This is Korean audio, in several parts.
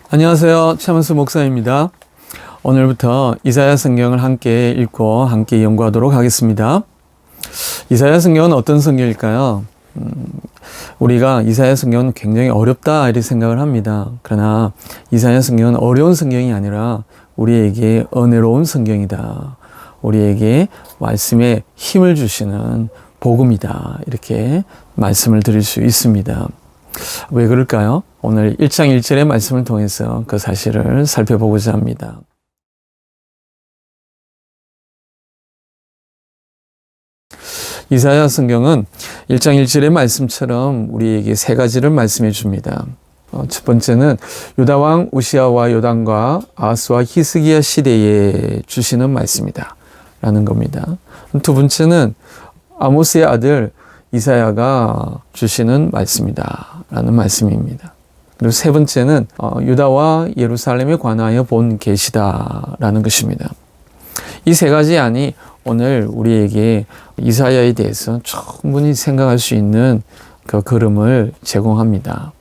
안녕하세요. 최문수 목사입니다. 오늘부터 이사야 성경을 함께 읽고 함께 연구하도록 하겠습니다. 이사야 성경은 어떤 성경일까요? 우리가 이사야 성경은 굉장히 어렵다 이렇게 생각을 합니다. 그러나 이사야 성경은 어려운 성경이 아니라 우리에게 은혜로운 성경이다. 우리에게 말씀에 힘을 주시는 복음이다. 이렇게 말씀을 드릴 수 있습니다. 왜 그럴까요? 오늘 1장 1절의 말씀을 통해서 그 사실을 살펴보고자 합니다. 이사야 성경은 1장 1절의 말씀처럼 우리에게 세 가지를 말씀해 줍니다. 첫 번째는 유다 왕 우시아와 요담과 아하스와 히스기야 시대에 주시는 말씀이다 라는 겁니다. 두 번째는 아모스의 아들 이사야가 주시는 말씀이다 라는 말씀입니다. 그리고 세 번째는 유다와 예루살렘에 관하여 본 계시다 라는 것입니다. 이 세 가지 안이 오늘 우리에게 이사야에 대해서 충분히 생각할 수 있는 그 그림을 제공합니다.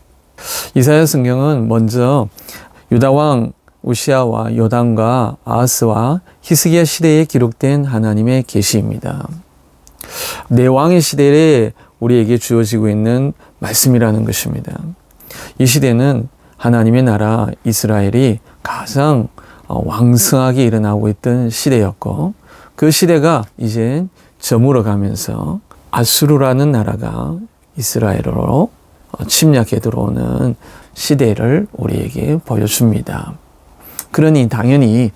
이사야 성경은 먼저 유다 왕 우시아와 요담과 아하스와 히스기야 시대에 기록된 하나님의 계시입니다. 네 왕의 시대에 우리에게 주어지고 있는 말씀이라는 것입니다. 이 시대는 하나님의 나라 이스라엘이 가장 왕성하게 일어나고 있던 시대였고, 그 시대가 이제 저물어 가면서 아수르라는 나라가 이스라엘로 침략해 들어오는 시대를 우리에게 보여줍니다. 그러니 당연히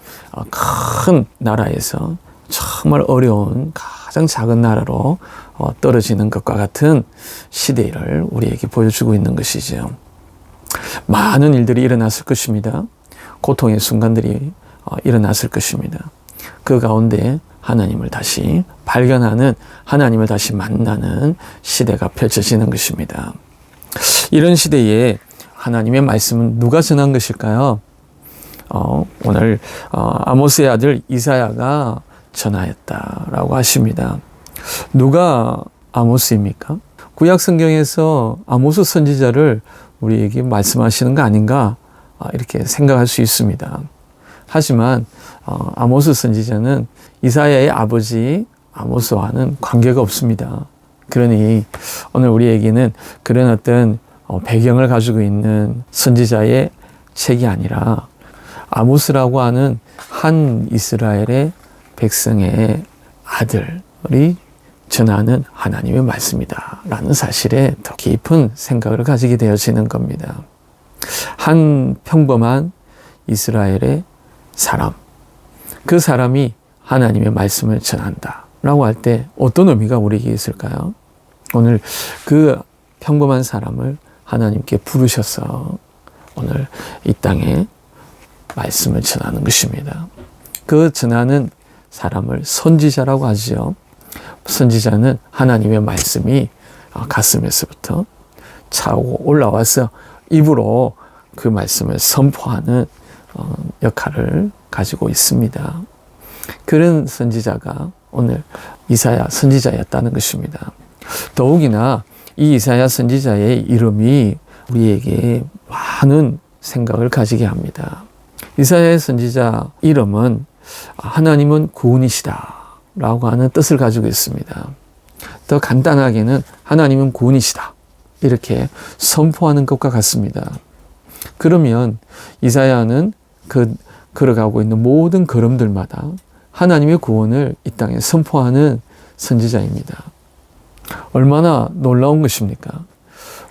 큰 나라에서 정말 어려운 가장 작은 나라로 떨어지는 것과 같은 시대를 우리에게 보여주고 있는 것이죠. 많은 일들이 일어났을 것입니다. 고통의 순간들이 일어났을 것입니다. 그 가운데 하나님을 다시 발견하는, 하나님을 다시 만나는 시대가 펼쳐지는 것입니다. 이런 시대에 하나님의 말씀은 누가 전한 것일까요? 오늘 아모스의 아들 이사야가 전하였다라고 하십니다. 누가 아모스입니까? 구약 성경에서 아모스 선지자를 우리에게 말씀하시는 거 아닌가 이렇게 생각할 수 있습니다. 하지만 아모스 선지자는 이사야의 아버지 아모스와는 관계가 없습니다. 그러니 오늘 우리에게는 그런 어떤 배경을 가지고 있는 선지자의 책이 아니라 아모스라고 하는 한 이스라엘의 백성의 아들이 전하는 하나님의 말씀이다 라는 사실에 더 깊은 생각을 가지게 되어지는 겁니다. 한 평범한 이스라엘의 사람, 그 사람이 하나님의 말씀을 전한다 라고 할 때 어떤 의미가 우리에게 있을까요? 오늘 그 평범한 사람을 하나님께 부르셔서 오늘 이 땅에 말씀을 전하는 것입니다. 그 전하는 사람을 선지자라고 하지요. 선지자는 하나님의 말씀이 가슴에서부터 차오고 올라와서 입으로 그 말씀을 선포하는 역할을 가지고 있습니다. 그런 선지자가 오늘 이사야 선지자였다는 것입니다. 더욱이나 이 이사야 선지자의 이름이 우리에게 많은 생각을 가지게 합니다. 이사야의 선지자 이름은 하나님은 구원이시다 라고 하는 뜻을 가지고 있습니다. 더 간단하게는 하나님은 구원이시다 이렇게 선포하는 것과 같습니다. 그러면 이사야는 걸어가고 있는 모든 걸음들마다 하나님의 구원을 이 땅에 선포하는 선지자입니다. 얼마나 놀라운 것입니까?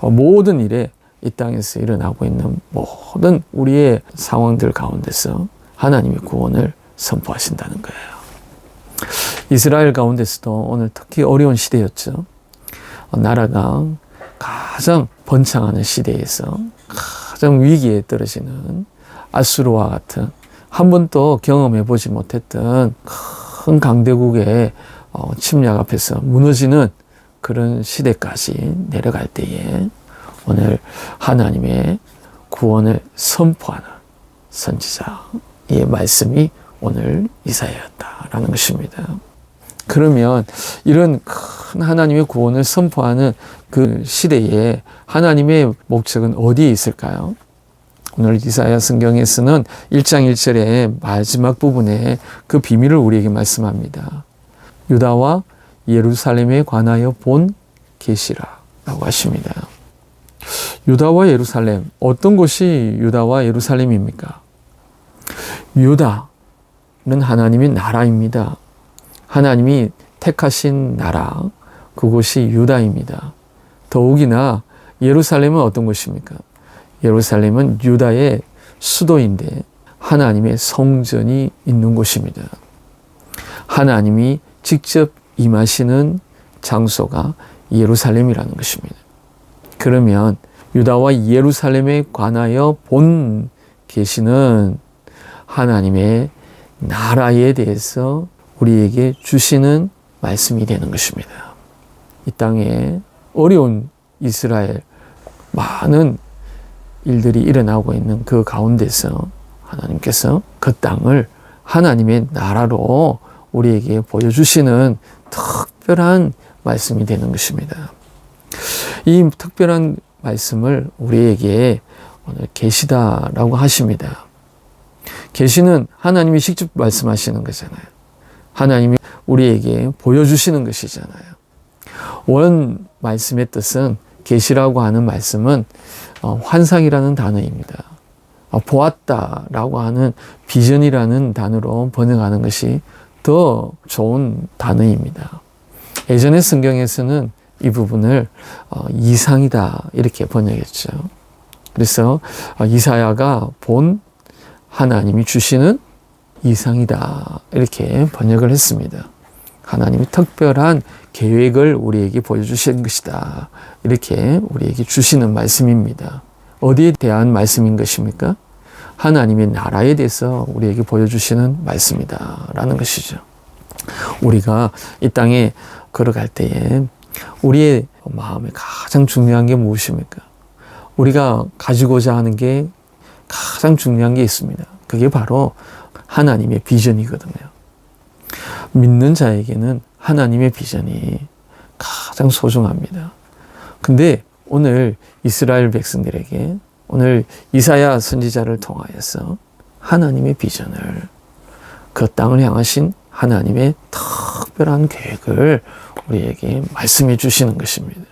모든 일에 이 땅에서 일어나고 있는 모든 우리의 상황들 가운데서 하나님의 구원을 선포하신다는 거예요. 이스라엘 가운데서도 오늘 특히 어려운 시대였죠. 나라가 가장 번창하는 시대에서 가장 위기에 떨어지는 아수르와 같은 한 번도 경험해 보지 못했던 큰 강대국의 침략 앞에서 무너지는 그런 시대까지 내려갈 때에 오늘 하나님의 구원을 선포하는 선지자의 말씀이 오늘 이사야였다라는 것입니다. 그러면 이런 큰 하나님의 구원을 선포하는 그 시대에 하나님의 목적은 어디에 있을까요? 오늘 이사야 성경에서는 1장 1절의 마지막 부분에 그 비밀을 우리에게 말씀합니다. 유다와 예루살렘에 관하여 본 계시라라고 하십니다. 유다와 예루살렘, 어떤 곳이 유다와 예루살렘입니까? 유다는 하나님의 나라입니다. 하나님이 택하신 나라, 그곳이 유다입니다. 더욱이나 예루살렘은 어떤 곳입니까? 예루살렘은 유다의 수도인데 하나님의 성전이 있는 곳입니다. 하나님이 직접 임하시는 장소가 예루살렘이라는 것입니다. 그러면 유다와 예루살렘에 관하여 본 계시는 하나님의 나라에 대해서 우리에게 주시는 말씀이 되는 것입니다. 이 땅에 어려운 이스라엘, 많은 일들이 일어나고 있는 그 가운데서 하나님께서 그 땅을 하나님의 나라로 우리에게 보여주시는 특별한 말씀이 되는 것입니다. 이 특별한 말씀을 우리에게 오늘 계시다라고 하십니다. 계시는 하나님이 직접 말씀하시는 거잖아요. 하나님이 우리에게 보여주시는 것이잖아요. 원 말씀의 뜻은, 계시라고 하는 말씀은 환상이라는 단어입니다. 보았다라고 하는 비전이라는 단어로 번역하는 것이 더 좋은 단어입니다. 예전의 성경에서는 이 부분을 이상이다 이렇게 번역했죠. 그래서 이사야가 본 하나님이 주시는 이상이다 이렇게 번역을 했습니다. 하나님이 특별한 계획을 우리에게 보여주시는 것이다, 이렇게 우리에게 주시는 말씀입니다. 어디에 대한 말씀인 것입니까? 하나님의 나라에 대해서 우리에게 보여주시는 말씀이다 라는 것이죠. 우리가 이 땅에 걸어갈 때에 우리의 마음에 가장 중요한 게 무엇입니까? 우리가 가지고자 하는 게 가장 중요한 게 있습니다. 그게 바로 하나님의 비전이거든요. 믿는 자에게는 하나님의 비전이 가장 소중합니다. 근데 오늘 이스라엘 백성들에게, 오늘 이사야 선지자를 통하여서 하나님의 비전을, 그 땅을 향하신 하나님의 특별한 계획을 우리에게 말씀해 주시는 것입니다.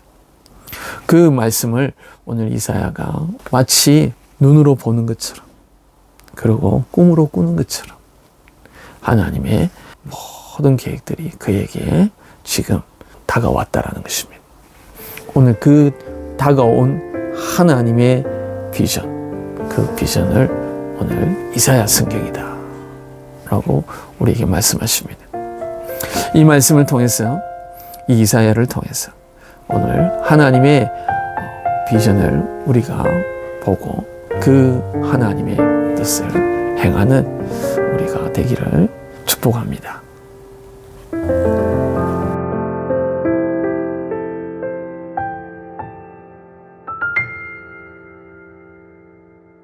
그 말씀을 오늘 이사야가 마치 눈으로 보는 것처럼, 그리고 꿈으로 꾸는 것처럼 하나님의 모든 계획들이 그에게 지금 다가왔다라는 것입니다. 오늘 그 다가온 하나님의 비전, 그 비전을 오늘 이사야 성경이다 라고 우리에게 말씀하십니다. 이 말씀을 통해서, 이 이사야를 통해서 오늘 하나님의 비전을 우리가 보고 그 하나님의 뜻을 행하는 우리가 되기를 축복합니다.